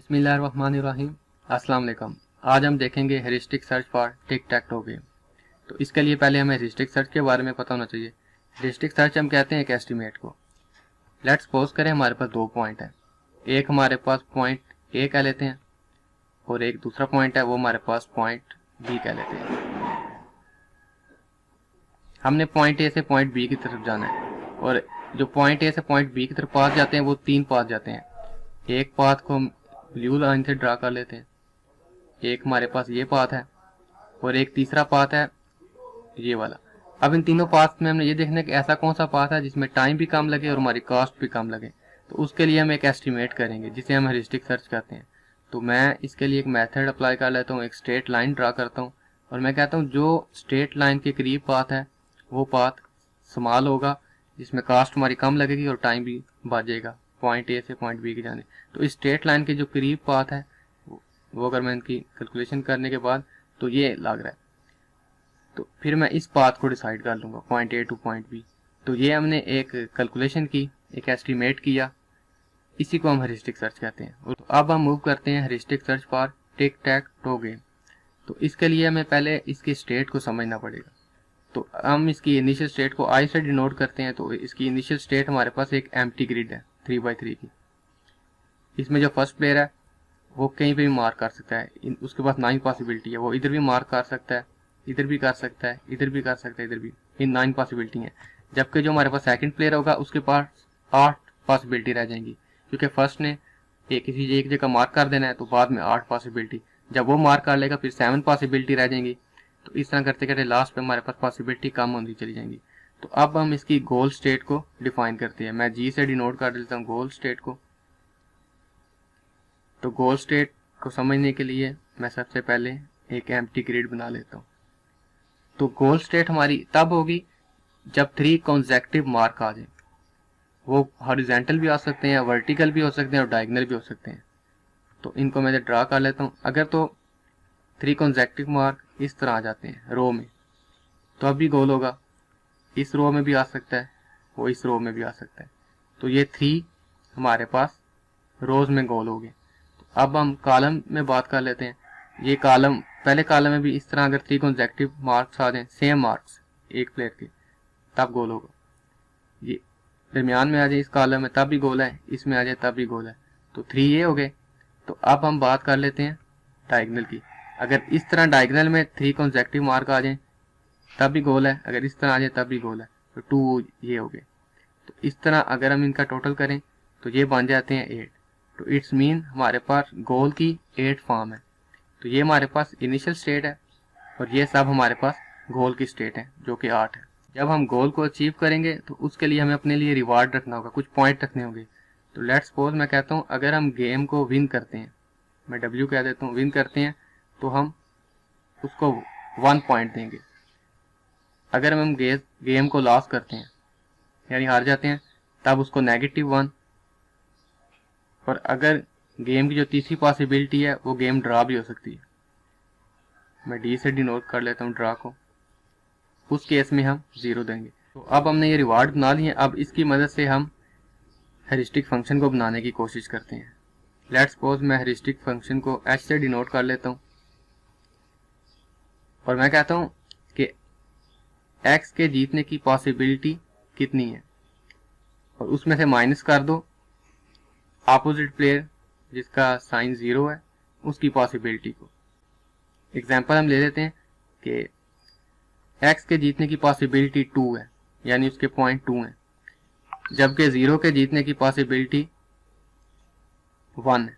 बिस्मिल्लाहिर्रहमानिर्रहीम। अस्सलाम वालेकुम। आज हम देखेंगे heuristic search for tick tech to game. तो इसके लिए पहले हमें हेरिस्टिक सर्च के बारे में पता होना चाहिए। हेरिस्टिक सर्च हम कहते हैं एक एस्टीमेट को। लेट्स सपोज करें हमारे पास दो पॉइंट है, एक हमारे पास पॉइंट ए कह लेते हैं और एक दूसरा पॉइंट है वो हमारे पास पॉइंट बी कह लेते हैं। हमने पॉइंट ए से पॉइंट बी की तरफ जाना है और जो पॉइंट ए से पॉइंट बी की तरफ पास जाते हैं वो तीन पाथ जाते हैं। एक पाथ को हम ब्लू लाइन से ड्रा कर लेते हैं, एक हमारे पास ये पाथ है और एक तीसरा पाथ है ये वाला। अब इन तीनों पाथ में हमने ये देखना है कि ऐसा कौन सा पाथ है जिसमें टाइम भी कम लगे और हमारी कॉस्ट भी कम लगे। तो उसके लिए हम एक एस्टिमेट करेंगे जिसे हम हेरिस्टिक सर्च कहते हैं। तो मैं इसके लिए एक मेथड अप्लाई कर लेता हूँ, एक स्ट्रेट लाइन ड्रा करता हूँ और मैं कहता हूँ जो स्ट्रेट लाइन के करीब पाथ है वो पाथ स्मॉल होगा, जिसमें कास्ट हमारी कम लगेगी और टाइम भी बचेगा पॉइंट ए से पॉइंट बी के जाने। तो इस स्ट्रेट लाइन के जो करीब पाथ है वो अगर मैं इनकी कैलकुलेशन करने के बाद तो ये लग रहा है, तो फिर मैं इस पाथ को डिसाइड कर लूँगा point A to point B. तो ये हमने एक कैलकुलेशन की, एक एस्टिमेट किया, इसी को हम हेरिस्टिक सर्च कहते हैं। और अब हम मूव करते हैं heuristic search for tick tech to game. तो इसके लिए हमें पहले इसकी स्टेट को समझना पड़ेगा। तो हम इसकी इनिशियल स्टेट को आई से डिनोट करते हैं। तो इसकी इनिशियल स्टेट हमारे पास एक एम्प्टी ग्रिड है 3x3 की। इसमें जो फर्स्ट प्लेयर है वो कहीं पे भी मार्क कर सकता है, उसके पास 9 पॉसिबिलिटी है, वो इधर भी मार्क कर सकता है, इधर भी कर सकता है, इधर भी कर सकता है, इधर भी, इन 9 पॉसिबिलिटी है। जबकि जो हमारे पास सेकंड प्लेयर होगा उसके पास 8 पॉसिबिलिटी रह जाएंगी, क्योंकि फर्स्ट ने किसी एक जगह मार्क कर देना है तो बाद में 8 पॉसिबिलिटी, जब वो मार्क कर लेगा फिर 7 पॉसिबिलिटी रह जाएंगी। तो इस तरह करते करते लास्ट पे हमारे पास पॉसिबिलिटी कम होती चली जाएंगी। तो अब हम इसकी गोल स्टेट को डिफाइन करते हैं। मैं जी से डिनोट कर देता हूँ गोल स्टेट को। तो गोल स्टेट को समझने के लिए मैं सबसे पहले एक एम्प्टी ग्रिड बना लेता हूँ। तो गोल स्टेट हमारी तब होगी जब 3 कॉन्सेक्टिव मार्क आ जाए। वो हॉरिजॉन्टल भी आ सकते हैं, वर्टिकल भी हो सकते हैं और डायगोनल भी हो सकते हैं। तो इनको मैं ड्रा कर लेता हूँ। अगर तो 3 कॉन्सेक्टिव मार्क इस तरह आ जाते हैं रो में, तो अब भी गोल होगा। इस रो में भी आ सकता है, वो इस रो में भी आ सकता है। तो ये 3 हमारे पास रोज में गोल हो गए। तो अब हम कॉलम में बात कर लेते हैं। ये कॉलम, पहले कॉलम में भी इस तरह अगर 3 कॉन्सेक्टिव मार्क्स आ जाए, सेम मार्क्स एक प्लेयर के, तब गोल होगा। ये दरमियान में आ जाए इस कॉलम में तब भी गोल है, इसमें आ जाए तब भी गोल है। तो 3 ये हो गए। तो अब हम बात कर लेते हैं डायगोनल की। अगर इस तरह डायगोनल में 3 कॉन्सेक्टिव मार्क आ जाए तब भी गोल है, अगर इस तरह आ जाए तब भी गोल है। तो 2 ये हो गए। तो इस तरह अगर हम इनका टोटल करें तो ये बन जाते हैं 8। तो इट्स मीन हमारे पास गोल की 8 फॉर्म है। तो ये हमारे पास इनिशियल स्टेट है और ये सब हमारे पास गोल की स्टेट है जो कि 8 है। जब हम गोल को अचीव करेंगे तो उसके लिए हमें अपने लिए रिवार्ड रखना होगा, कुछ पॉइंट रखने होंगे। तो लेट्स सपोज मैं कहता हूँ अगर हम गेम को विन करते हैं, मैं W कह देता हूँ, विन करते हैं तो हम उसको 1 पॉइंट देंगे। अगर हम गेम को लॉस करते हैं यानी हार जाते हैं तब उसको -1। और अगर गेम की जो तीसरी पॉसिबिलिटी है वो गेम ड्रा भी हो सकती है। मैं D से डिनोट कर लेता हूँ ड्रा को, उस केस में हम 0 देंगे। तो अब हमने ये रिवार्ड बना लिए। अब इसकी मदद से हम हेरिस्टिक फंक्शन को बनाने की कोशिश करते हैं। लेट्स सपोज मैं हेरिस्टिक फंक्शन को H से डिनोट कर लेता हूँ और मैं कहता हूँ कि x के जीतने की पॉसिबिलिटी कितनी है और उसमें से माइनस कर दो अपोजिट प्लेयर जिसका साइन 0 है उसकी पॉसिबिलिटी को। एग्जांपल हम ले लेते हैं कि x के जीतने की पॉसिबिलिटी 2 है, यानी उसके पॉइंट 2 है, जबकि 0 के जीतने की पॉसिबिलिटी 1 है।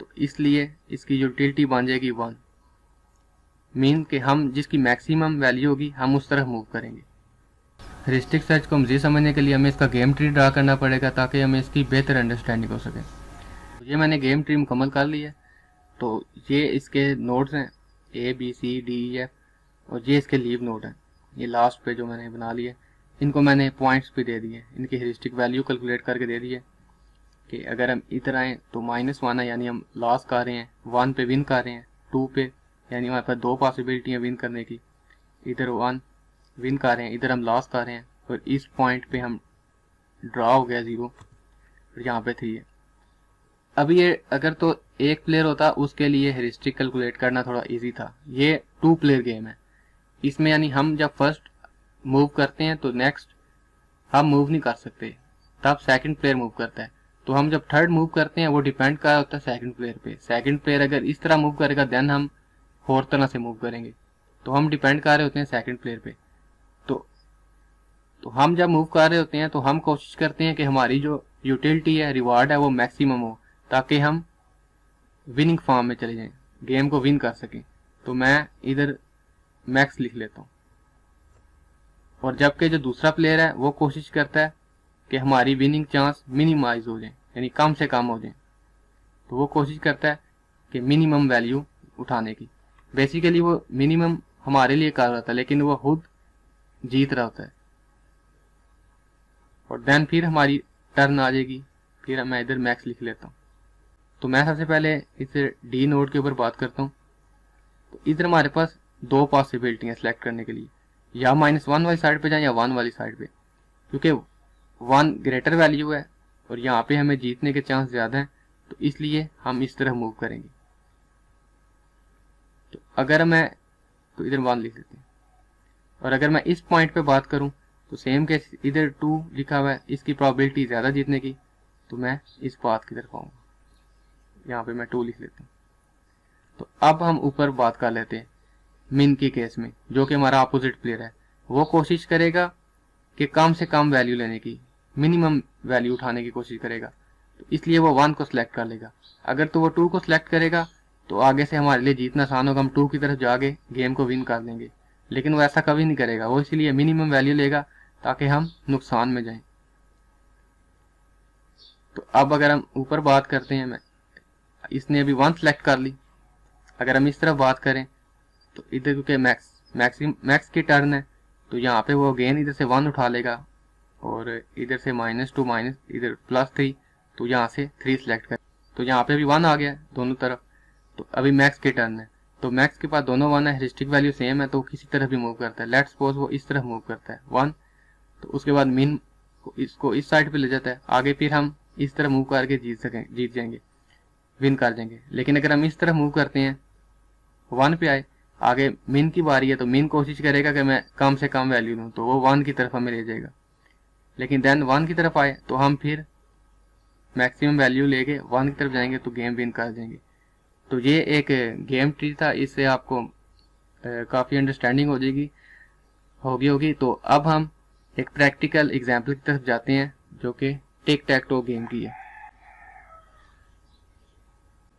तो इसलिए इसकी यूटिलिटी बन जाएगी 1, मीन कि हम जिसकी मैक्सिमम वैल्यू होगी हम उस तरफ मूव करेंगे। हेरिस्टिक सर्च को मज़ीद समझने के लिए हमें इसका गेम ट्री ड्रा करना पड़ेगा ताकि हमें इसकी बेहतर अंडरस्टैंडिंग हो सके। तो ये मैंने गेम ट्री मुकम्मल कर ली है। तो ये इसके नोड्स हैं A B C D E F और ये इसके लीव नोड हैं। ये लास्ट पे जो मैंने बना लिए इनको मैंने पॉइंट्स भी दे दिए, इनकी हेरिस्टिक वैल्यू कैलकुलेट करके दे दिए कि अगर हम इधर आएँ तो -1 है यानी हम लॉस कर रहे हैं, 1 पे विन कर रहे हैं, 2 पे यानी हमारे पास 2 पॉसिबिलिटी है विन करने की, इधर 1 विन कर रहे हैं, इधर हम लॉस कर रहे हैं और इस पॉइंट पे हम ड्रा हो गया 0 और यहाँ पे 3 है। अब ये अगर तो एक प्लेयर होता उसके लिए हेरिस्टिक कैलकुलेट करना थोड़ा इजी था। ये 2 प्लेयर गेम है, इसमें यानी हम जब फर्स्ट मूव करते हैं तो नेक्स्ट हम मूव नहीं कर सकते, तब सेकंड प्लेयर मूव करता है। तो हम जब थर्ड मूव करते हैं वो डिपेंड कर रहा होता है सेकंड प्लेयर पे। सेकंड प्लेयर अगर इस तरह मूव करेगा देन हम फोर्थ तरह से मूव करेंगे, तो हम डिपेंड कर रहे होते हैं सेकंड प्लेयर पे। तो हम जब मूव कर रहे होते हैं तो हम कोशिश करते हैं कि हमारी जो यूटिलिटी है, रिवार्ड है, वो मैक्सिमम हो, ताकि हम विनिंग फॉर्म में चले जाएं, गेम को विन कर सकें। तो मैं इधर मैक्स लिख लेता हूँ। और जबकि जो दूसरा प्लेयर है वो कोशिश करता है कि हमारी विनिंग चांस मिनिमाइज हो जाए, यानी कम से कम हो जाए। तो वो कोशिश करता है कि मिनिमम वैल्यू उठाने की। बेसिकली वो मिनिमम हमारे लिए कर रहा था, लेकिन वो खुद जीत रहा होता है। और देन फिर हमारी टर्न आ जाएगी, फिर मैं इधर मैक्स लिख लेता हूँ। तो मैं सबसे पहले इस डी नोड के ऊपर बात करता हूँ। तो इधर हमारे पास 2 पॉसिबिलिटी है सेलेक्ट करने के लिए, या -1 वाली साइड पे जाए या 1 वाली साइड पे, क्योंकि 1 ग्रेटर वैल्यू है और यहाँ पे हमें जीतने के चांस ज़्यादा हैं, तो इसलिए हम इस तरह मूव करेंगे। तो अगर मैं तो इधर 1 लिख देते हैं। और अगर मैं इस पॉइंट पे बात करूं तो सेम केस, इधर 2 लिखा हुआ है, इसकी प्रोबेबिलिटी ज़्यादा जीतने की, तो मैं इस पाथ की तरफ आऊँगा। यहाँ पे मैं 2 लिख लेता हूँ। तो अब हम ऊपर बात कर लेते हैं मिन की केस में, जो कि हमारा अपोजिट प्लेयर है। वो कोशिश करेगा कि कम से कम वैल्यू लेने की, मिनिमम वैल्यू उठाने की कोशिश करेगा। तो इसलिए वो 1 को सिलेक्ट कर लेगा। अगर तो वो 2 को सिलेक्ट करेगा तो आगे से हमारे लिए जीतना आसान होगा, हम 2 की तरफ जाके गेम को विन कर देंगे। लेकिन वो ऐसा कभी नहीं करेगा, वो इसलिए मिनिमम वैल्यू लेगा ताकि हम नुकसान में जाएं। तो अब अगर हम ऊपर बात करते हैं, मैं इसने अभी 1 सेलेक्ट कर ली। अगर हम इस तरफ बात करें तो इधर क्योंकि मैक्स की टर्न है, तो यहाँ पे वो अगेन इधर से 1 उठा लेगा और इधर से -2 इधर +3, तो यहाँ से 3 सेलेक्ट कर। तो यहाँ पे भी 1 आ गया दोनों तरफ। तो अभी मैक्स की टर्न है, तो मैक्स के पास दोनों 1 है, हेरिस्टिक वैल्यू सेम है, तो किसी तरफ भी मूव करता है। लेट्स सपोज वो इस तरफ मूव करता है 1, तो उसके बाद मिन इसको इस साइड पे ले जाता है। आगे फिर हम इस तरह मूव करके जीत जाएंगे, विन कर जाएंगे। लेकिन अगर हम इस तरह मूव करते हैं 1 पे आए, आगे मिन की बारी है, तो मिन कोशिश करेगा कि मैं कम से कम वैल्यू लूँ, तो वो 1 की तरफ हमें ले जाएगा। लेकिन देन 1 की तरफ आए तो हम फिर मैक्सिमम वैल्यू लेके 1 की तरफ जाएंगे, तो गेम विन कर जाएंगे। तो ये एक गेम ट्री था, इससे आपको काफ़ी अंडरस्टैंडिंग हो जाएगी होगी। तो अब हम एक प्रैक्टिकल एग्जाम्पल की तरफ जाते हैं, जो कि टिक टैक टो गेम की है।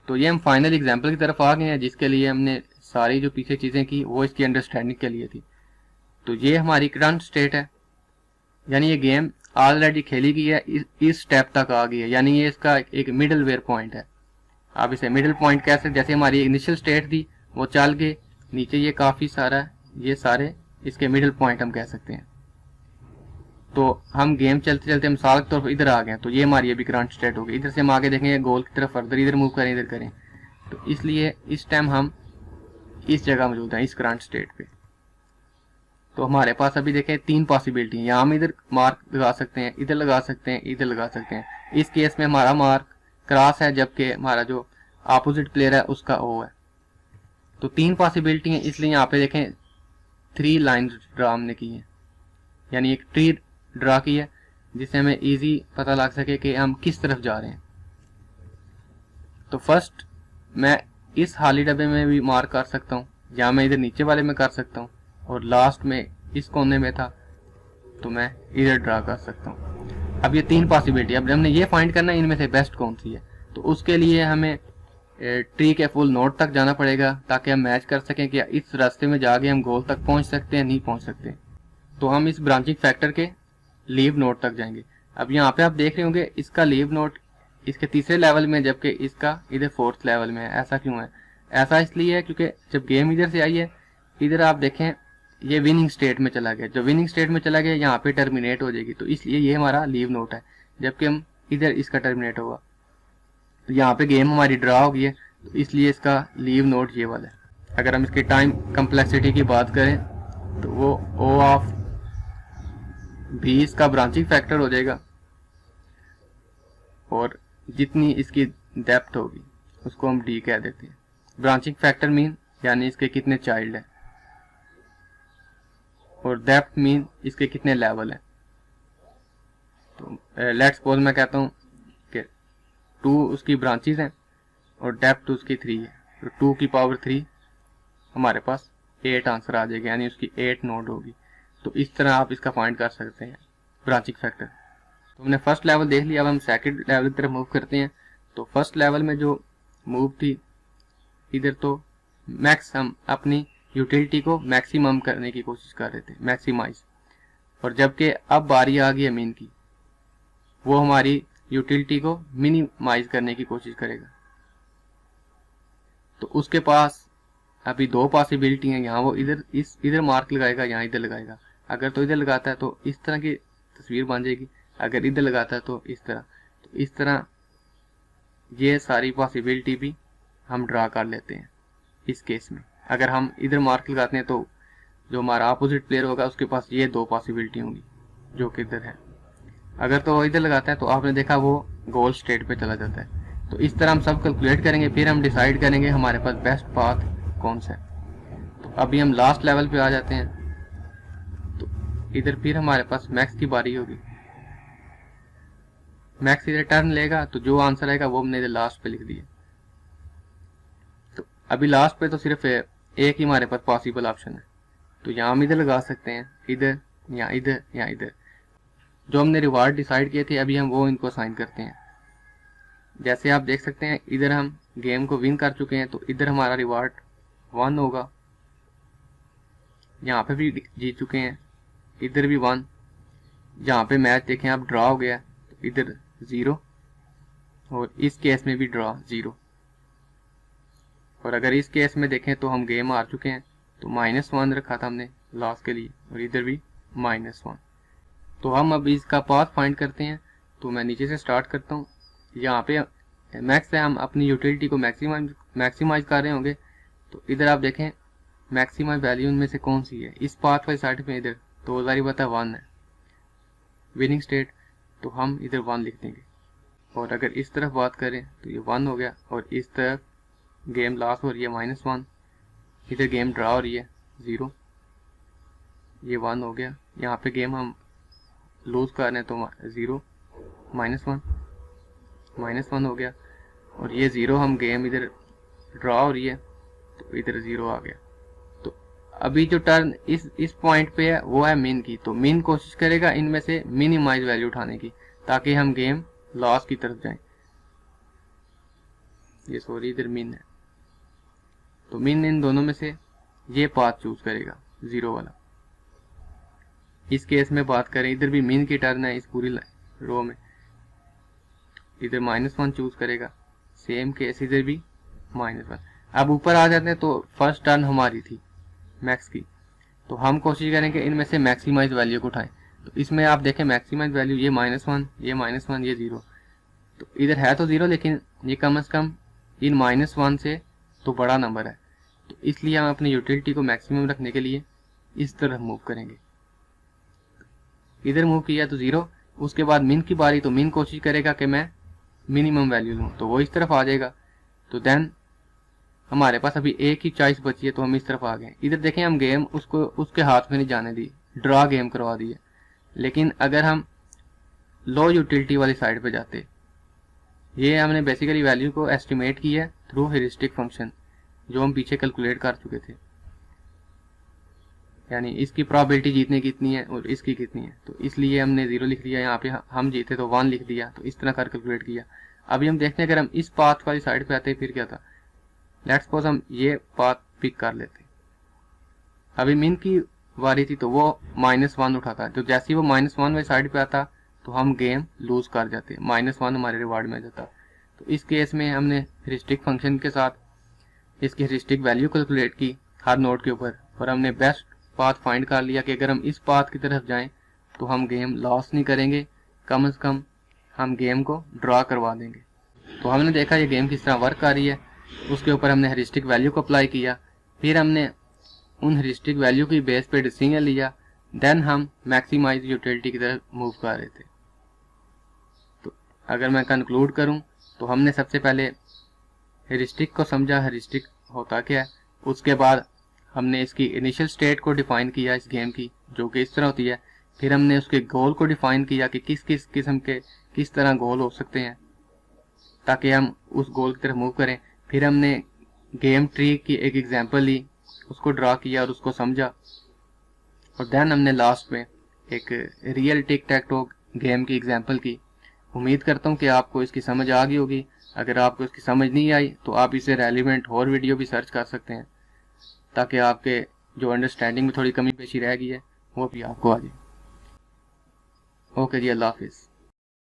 तो ये हम फाइनल एग्जाम्पल की तरफ आ गए हैं, जिसके लिए हमने सारी जो पीछे चीज़ें की वो इसकी अंडरस्टैंडिंग के लिए थी। तो ये हमारी करंट स्टेट है, यानी ये गेम ऑलरेडी खेली गई है, इस स्टेप तक आ गई है, यानी ये इसका एक मिडल वेयर पॉइंट है। आप इसे मिडिल पॉइंट कह सकते, जैसे हमारी इनिशियल स्टेट थी वो चल गए नीचे, ये काफ़ी सारा, ये सारे इसके मिडिल पॉइंट हम कह सकते हैं। तो हम गेम चलते चलते मिसाल के तौर पर इधर आ गए, तो ये हमारी अभी करंट स्टेट हो गई। इधर से हम आगे देखेंगे गोल की तरफ फर्दर इधर मूव करें, इधर करें, तो इसलिए इस टाइम हम इस जगह मौजूद हैं, इस करंट स्टेट पे। तो हमारे पास अभी देखें 3 पॉसिबिलिटी है। यहाँ हम इधर मार्क लगा सकते हैं, इधर लगा सकते हैं, इधर लगा सकते हैं। इस केस में हमारा मार्क क्रॉस है, जबकि हमारा जो अपोजिट प्लेयर है उसका ओ है। तो 3 पॉसिबिलिटी है, इसलिए यहाँ पे देखें 3 लाइन ड्रा हमने की है, यानी एक ट्री ड्रा की है, जिससे हमें इजी पता लग सके कि हम किस तरफ जा रहे हैं। तो फर्स्ट मैं इस खाली डब्बे में भी मार्क कर सकता हूँ, या मैं इधर नीचे वाले में कर सकता हूँ, और लास्ट में इस कोने में था तो मैं इधर ड्रा कर सकता हूँ। अब ये 3 पॉसिबिलिटी, अब हमने ये फाइंड करना है इनमें से बेस्ट कौन सी है। तो उसके लिए हमें ट्री के फुल नोड तक जाना पड़ेगा, ताकि हम मैच कर सकें कि इस रास्ते में जाके हम गोल तक पहुंच सकते हैं, नहीं पहुंच सकते। तो हम इस ब्रांचिंग फैक्टर के लीव नोड तक जाएंगे। अब यहाँ पे आप देख रहे होंगे इसका लीव नोड इसके तीसरे लेवल में, जबकि इसका इधर 4th लेवल में है। ऐसा क्यों है? ऐसा इसलिए है क्योंकि जब गेम इधर से आई है, इधर आप देखें ये विनिंग स्टेट में चला गया। जो विनिंग स्टेट में चला गया यहाँ पे टर्मिनेट हो जाएगी, तो इसलिए ये हमारा लीव नोट है, जबकि हम इधर इसका टर्मिनेट होगा। तो यहाँ पे गेम हमारी ड्रा हो गई है, तो इसलिए इसका लीव नोट ये वाला है। अगर हम इसकी टाइम कम्प्लेक्सिटी की बात करें तो वो O ऑफ भी इसका ब्रांचिंग फैक्टर हो जाएगा, और जितनी इसकी डेप्थ होगी उसको हम डी कह देते हैं। ब्रांचिंग फैक्टर मीन यानी इसके कितने चाइल्ड हैं, और डेप्थ मीन इसके कितने लेवल हैं। तो लेट्स सपोज मैं कहता हूँ कि 2 उसकी ब्रांचेस हैं और डेप्थ उसकी 3 है, तो 2 की पावर 3 हमारे पास 8 आंसर आ जाएगा, यानी उसकी 8 नोड होगी। तो इस तरह आप इसका फाइंड कर सकते हैं ब्रांचिंग फैक्टर। तो हमने फर्स्ट लेवल देख लिया, अब हम सेकंड लेवल की तरफ मूव करते हैं। तो फर्स्ट लेवल में जो मूव थी इधर, तो मैक्स हम अपनी यूटिलिटी को मैक्सिमम करने की कोशिश कर रहे थे, मैक्सिमाइज। और जबकि अब बारी आ गई है मीन की, वो हमारी यूटिलिटी को मिनिमाइज करने की कोशिश करेगा। तो उसके पास अभी 2 पॉसिबिलिटी हैं, यहाँ वो इधर मार्क लगाएगा, यहाँ इधर लगाएगा। अगर तो इधर लगाता है तो इस तरह की तस्वीर बन जाएगी, अगर इधर लगाता है तो इस तरह। तो इस तरह ये सारी पॉसिबिलिटी भी हम ड्रा कर लेते हैं। इस केस में अगर हम इधर मार्क लगाते हैं तो जो हमारा अपोजिट प्लेयर होगा उसके पास ये 2 पॉसिबिलिटी होंगी जो कि इधर है। अगर तो वो इधर लगाता है तो आपने देखा वो गोल स्टेट पे चला जाता है। तो इस तरह हम सब कैलकुलेट करेंगे, फिर हम डिसाइड करेंगे हमारे पास बेस्ट पाथ कौन सा है। तो अभी हम लास्ट लेवल पे आ जाते हैं। तो इधर फिर हमारे पास मैक्स की बारी होगी। मैक्स इधर टर्न लेगा, तो जो आंसर आएगा वो हमने इधर लास्ट पे लिख दिया। तो अभी लास्ट पे तो सिर्फ एक ही हमारे पास पॉसिबल ऑप्शन है, तो यहाँ हम इधर लगा सकते हैं, इधर या इधर या इधर। जो हमने रिवार्ड डिसाइड किए थे अभी हम वो इनको असाइन करते हैं। जैसे आप देख सकते हैं इधर हम गेम को विन कर चुके हैं, तो इधर हमारा रिवार्ड 1 होगा। यहाँ पे भी जीत चुके हैं, इधर भी 1। जहाँ पे मैच देखें आप ड्रॉ हो गया, तो इधर 0, और इस केस में भी ड्रॉ 0। और अगर इस केस में देखें तो हम गेम हार चुके हैं, तो -1 रखा था हमने लॉस के लिए, और इधर भी -1। तो हम अब इसका पाथ फाइंड करते हैं। तो मैं नीचे से स्टार्ट करता हूँ। यहाँ पे मैक्स है, हम अपनी यूटिलिटी को मैक्सिमाइज कर रहे होंगे। तो इधर आप देखें मैक्सिमम वैल्यू इनमें से कौन सी है। इस पाथ वाली साइड पे इधर तो जारी बात है 1 है विनिंग स्टेट, तो हम इधर 1 लिख देंगे। और अगर इस तरफ बात करें तो ये 1 हो गया, और इस तरफ गेम लॉस हो रही है -1, इधर गेम ड्रा हो रही है 0, ये 1 हो गया। यहाँ पे गेम हम लूज कर रहे हैं तो 0 -1 हो गया, और ये 0 हम गेम इधर ड्रॉ हो रही है तो इधर 0 आ गया। तो अभी जो टर्न इस पॉइंट पे है वो है मीन की। तो मीन कोशिश करेगा इनमें से मिनिमाइज वैल्यू उठाने की, ताकि हम गेम लॉस की तरफ जाएं। ये सॉरी इधर मीन है, तो मीन इन दोनों में से ये पाथ चूज करेगा 0 वाला। इस केस में बात करें इधर भी मीन की टर्न है, इस पूरी रो में इधर -1 चूज करेगा। सेम केस इधर भी -1। अब ऊपर आ जाते हैं तो फर्स्ट टर्न हमारी थी मैक्स की, तो हम कोशिश करेंगे इनमें से मैक्सिमाइज वैल्यू को उठाएं। तो इसमें आप देखें मैक्सिमाइज वैल्यू ये -1, ये -1, ये 0। तो इधर है तो 0, लेकिन ये कम से कम इन -1 से तो बड़ा नंबर है। तो इसलिए हम अपनी यूटिलिटी को मैक्सिमम रखने के लिए इस तरफ मूव करेंगे। इधर मूव किया तो 0। उसके बाद मिन की बारी, तो मिन कोशिश करेगा कि मैं मिनिमम वैल्यू लूँ, तो वो इस तरफ आ जाएगा। तो देन हमारे पास अभी एक ही चॉइस बची है, तो हम इस तरफ आ गए। इधर देखें हम गेम उसको उसके हाथ में नहीं जाने दी, ड्रॉ गेम करवा दी है। लेकिन अगर हम लो यूटिलिटी वाली साइड पे जाते, ये हमने बेसिकली वैल्यू को एस्टिमेट की है थ्रू हेरिस्टिक फंक्शन, जो हम पीछे कैलकुलेट कर चुके थे। यानी इसकी प्रोबेबिलिटी जीतने की कितनी है और इसकी कितनी है, तो इसलिए हमने 0 लिख दिया। यहाँ पे हम जीते तो 1 लिख दिया, तो इस तरह कर कैलकुलेट किया। अभी हम देखते हैं अगर हम इस पाथ वाली साइड पे आते फिर क्या था। लेट्स सपोज हम ये पाथ पिक कर लेते। अभी मिन की बारी थी तो वो -1 उठाता, तो जैसे ही वो -1 वाली साइड पे आता तो हम गेम लूज कर जाते, -1 हमारे रिवार्ड में आ जाता। तो इस केस में हमने हेरिस्टिक फंक्शन के साथ इसकी हेरिस्टिक वैल्यू कैलकुलेट की हर नोड के ऊपर, और हमने बेस्ट पाथ फाइंड कर लिया कि अगर हम इस पाथ की तरफ जाएं तो हम गेम लॉस नहीं करेंगे, कम से कम हम गेम को ड्रॉ करवा देंगे। तो हमने देखा ये गेम किस तरह वर्क कर रही है, उसके ऊपर हमने हेरिस्टिक वैल्यू को अप्लाई किया, फिर हमने उन हेरिस्टिक वैल्यू की बेस पे डिसीजन लिया, देन हम मैक्सिमाइज यूटिलिटी की तरफ मूव कर रहे थे। तो अगर मैं कंक्लूड करूं तो हमने सबसे पहले हेरिस्टिक को समझा, हेरिस्टिक होता क्या है। उसके बाद हमने इसकी इनिशियल स्टेट को डिफाइन किया इस गेम की, जो कि इस तरह होती है। फिर हमने उसके गोल को डिफाइन किया कि किस किस किस्म के किस तरह गोल हो सकते हैं ताकि हम उस गोल की तरफ मूव करें। फिर हमने गेम ट्री की एक एग्जांपल ली, उसको ड्रा किया और उसको समझा, और देन हमने लास्ट में एक real tick tech to game की एग्जांपल की। उम्मीद करता हूँ कि आपको इसकी समझ आ गई होगी। अगर आपको इसकी समझ नहीं आई तो आप इसे रेलिवेंट और वीडियो भी सर्च कर सकते हैं, ताकि आपके जो अंडरस्टैंडिंग में थोड़ी कमी पेशी रह गई है वो भी आपको आ जाए। ओके जी, अल्लाह हाफिज़।